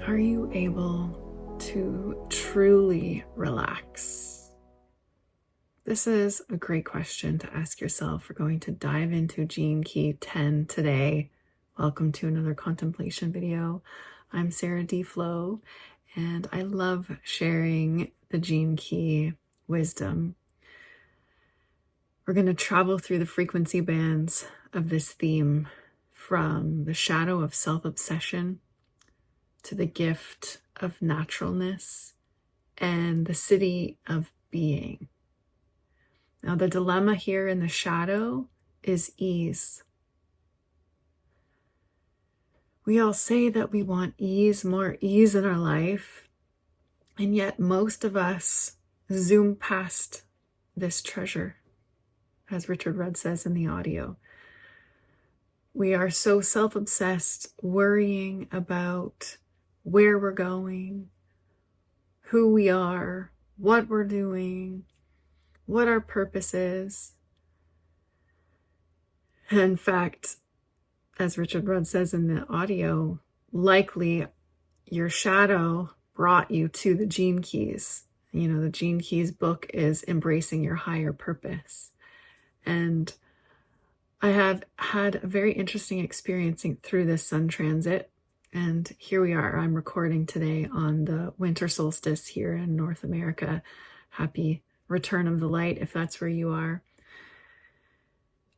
Are you able to truly relax? This is a great question to ask yourself. We're going to dive into Gene Key 10 today. Welcome to another contemplation video. I'm Sarah D. Flo, and I love sharing the Gene Key wisdom. We're going to travel through the frequency bands of this theme, from the shadow of self-obsession to the gift of naturalness and the city of being. Now, the dilemma here in the shadow is ease. We all say that we want ease, more ease in our life, and yet most of us zoom past this treasure, as Richard Rudd says in the audio. We are so self-obsessed, worrying about where we're going, who we are, what we're doing, what our purpose is. In fact, as Richard Rudd says in the audio, likely your shadow brought you to the Gene Keys. You know, the Gene Keys book is Embracing Your Higher Purpose. And I have had a very interesting experience through this sun transit. And here we are. I'm recording today on the winter solstice here in North America. Happy return of the light, if that's where you are.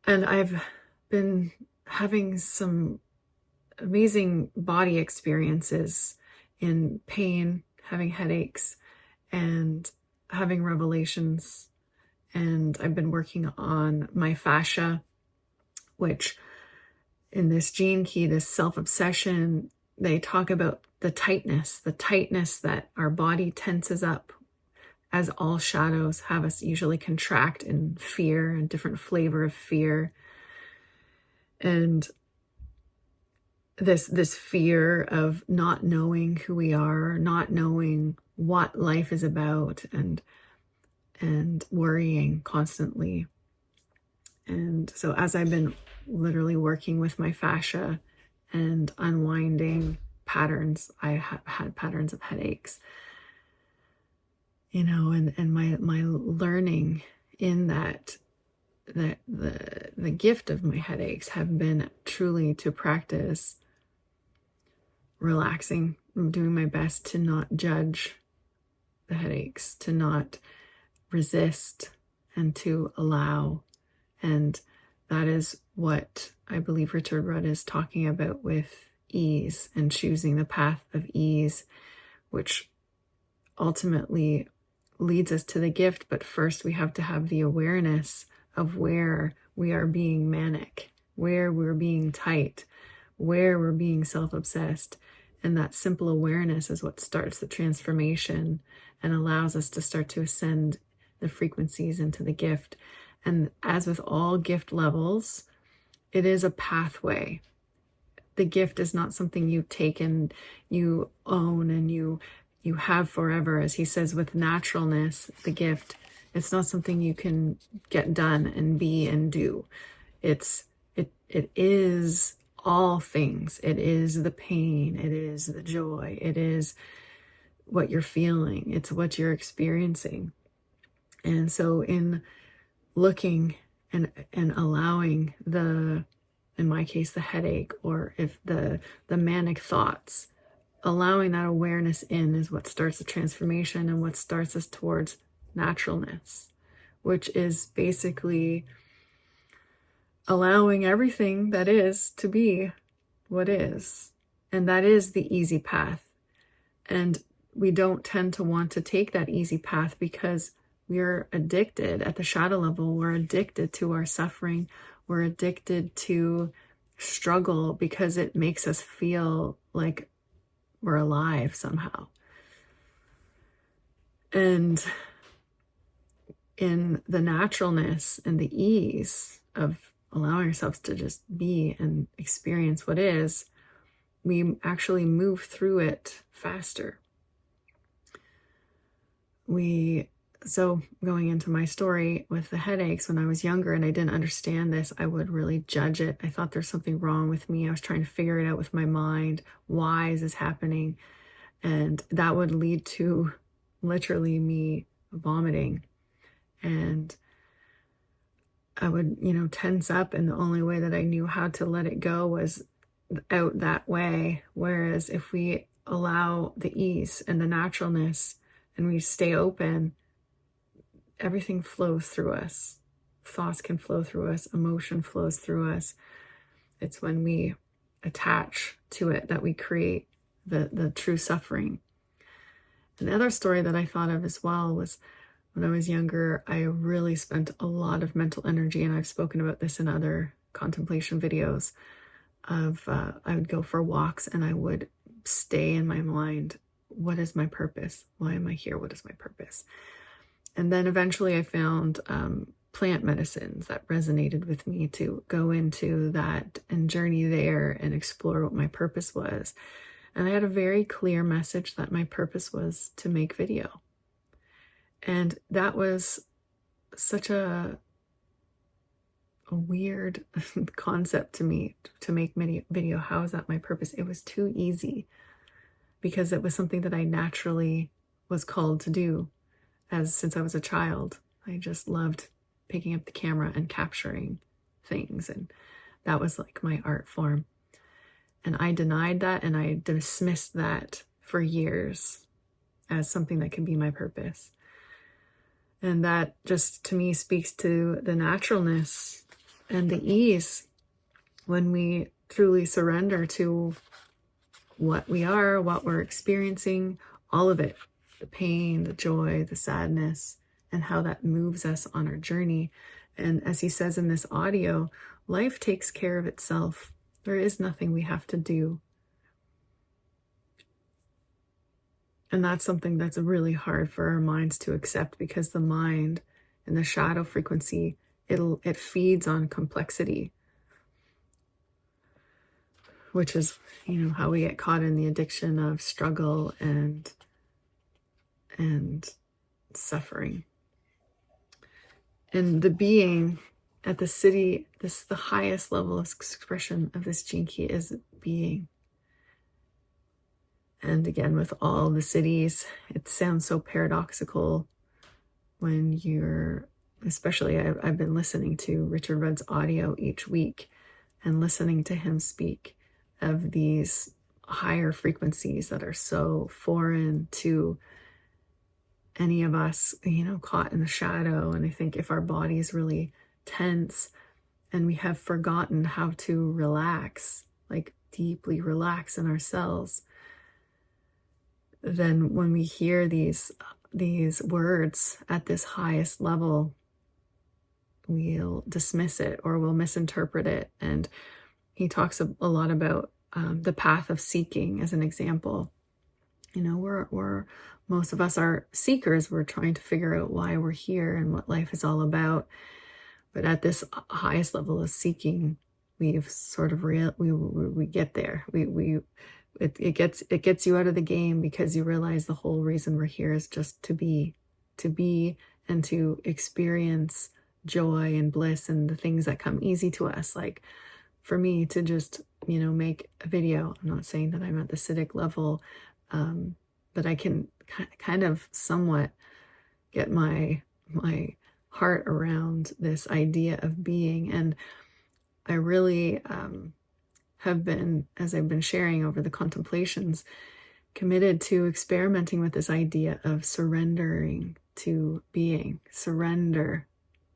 And I've been having some amazing body experiences in pain, having headaches, and having revelations. And I've been working on my fascia, which in this Gene Key, this self-obsession, they talk about the tightness that our body tenses up, as all shadows have us usually contract in fear and different flavor of fear. And this fear of not knowing who we are, not knowing what life is about, and worrying constantly. And so as I've been literally working with my fascia and unwinding patterns, I have had patterns of headaches, you know, and my learning in that the gift of my headaches have been truly to practice relaxing. I'm doing my best to not judge the headaches, to not resist, and to allow. And that is what I believe Richard Rudd is talking about with ease and choosing the path of ease, which ultimately leads us to the gift. But first we have to have the awareness of where we are being manic, where we're being tight, where we're being self-obsessed. And that simple awareness is what starts the transformation and allows us to start to ascend the frequencies into the gift. And as with all gift levels, it is a pathway. The gift is not something you take and you own and you have forever. As he says, with naturalness, the gift, it's not something you can get done and be and do. It is all things. It is the pain. It is the joy. It is what you're feeling. It's what you're experiencing. And so in looking and allowing in my case, the headache, or if the manic thoughts, allowing that awareness in is what starts the transformation and what starts us towards naturalness, which is basically allowing everything that is to be what is. And that is the easy path. And we don't tend to want to take that easy path because we're addicted at the shadow level. We're addicted to our suffering. We're addicted to struggle because it makes us feel like we're alive somehow. And in the naturalness and the ease of allowing ourselves to just be and experience what is, we actually move through it faster. So going into my story with the headaches, when I was younger and I didn't understand this, I would really judge it. I thought there's something wrong with me. I was trying to figure it out with my mind. Why is this happening? And that would lead to literally me vomiting. And I would, tense up. And the only way that I knew how to let it go was out that way. Whereas if we allow the ease and the naturalness and we stay open, everything flows through us. Thoughts can flow through us. Emotion flows through us. It's when we attach to it that we create the true suffering. And the other story that I thought of as well was when I was younger, I really spent a lot of mental energy, and I've spoken about this in other contemplation videos, I would go for walks and I would stay in my mind. What is my purpose? Why am I here? What is my purpose? And then eventually I found plant medicines that resonated with me to go into that and journey there and explore what my purpose was. And I had a very clear message that my purpose was to make video. And that was such a weird concept to me, to make video. How is that my purpose? It was too easy because it was something that I naturally was called to do since I was a child. I just loved picking up the camera and capturing things, and that was like my art form. And I denied that, and I dismissed that for years as something that could be my purpose. And that just to me speaks to the naturalness and the ease when we truly surrender to what we are, what we're experiencing, all of it, the pain, the joy, the sadness, and how that moves us on our journey. And as he says in this audio, life takes care of itself. There is nothing we have to do. And that's something that's really hard for our minds to accept, because the mind and the shadow frequency, it feeds on complexity, which is, how we get caught in the addiction of struggle and suffering. And the being at the highest level of expression of this gene key is being. And again, with all the cities, it sounds so paradoxical when especially I've been listening to Richard Rudd's audio each week and listening to him speak of these higher frequencies that are so foreign to any of us, caught in the shadow. And I think if our body is really tense and we have forgotten how to relax, like deeply relax in ourselves, then when we hear these words at this highest level, we'll dismiss it or we'll misinterpret it. And he talks a lot about the path of seeking as an example. We're most of us are seekers. We're trying to figure out why we're here and what life is all about. But at this highest level of seeking, we've sort of we get there. It gets you out of the game, because you realize the whole reason we're here is just to be and to experience joy and bliss and the things that come easy to us. Like for me to just, make a video. I'm not saying that I'm at the acidic level, but I can kind of somewhat get my heart around this idea of being. And I really have been, as I've been sharing over the contemplations, committed to experimenting with this idea of surrendering to being, surrender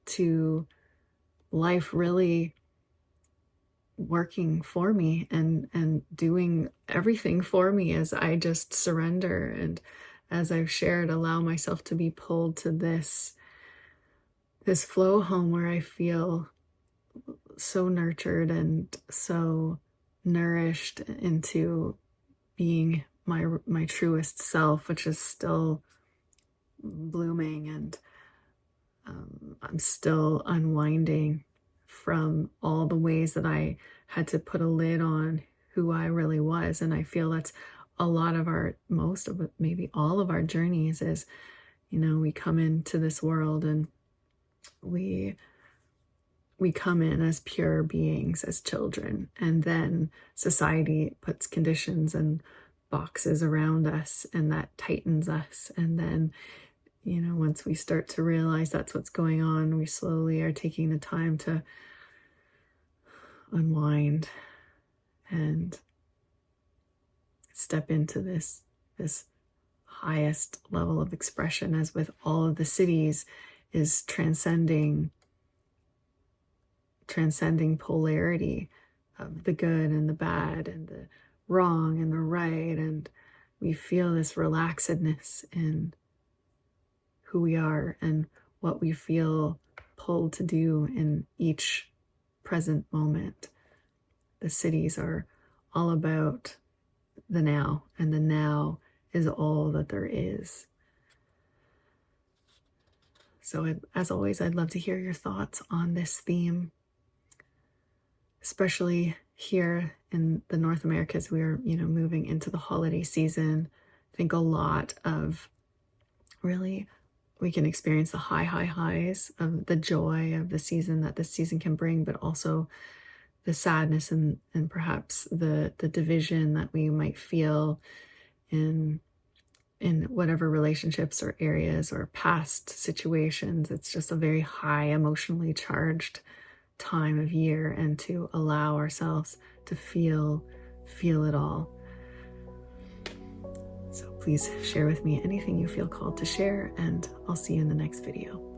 to life really working for me and doing everything for me as I just surrender. And as I've shared, allow myself to be pulled to this flow home where I feel so nurtured and so nourished into being my truest self, which is still blooming, and I'm still unwinding from all the ways that I had to put a lid on who I really was. And I feel that's a lot of most of it, maybe all of our journeys is, we come into this world and we come in as pure beings, as children, and then society puts conditions and boxes around us, and that tightens us. And then, once we start to realize that's what's going on, we slowly are taking the time to unwind and step into this highest level of expression, as with all of the cities, is transcending polarity of the good and the bad and the wrong and the right. And we feel this relaxedness in who we are and what we feel pulled to do in each present moment. The cities are all about the now, and the now is all that there is. So as always, I'd love to hear your thoughts on this theme, especially here in the North Americas. We're, moving into the holiday season. I think a lot of really, we can experience the highs of the joy of the season that this season can bring, but also the sadness and perhaps the division that we might feel in whatever relationships or areas or past situations. It's just a very high emotionally charged time of year, and to allow ourselves to feel it all. So please share with me anything you feel called to share, and I'll see you in the next video.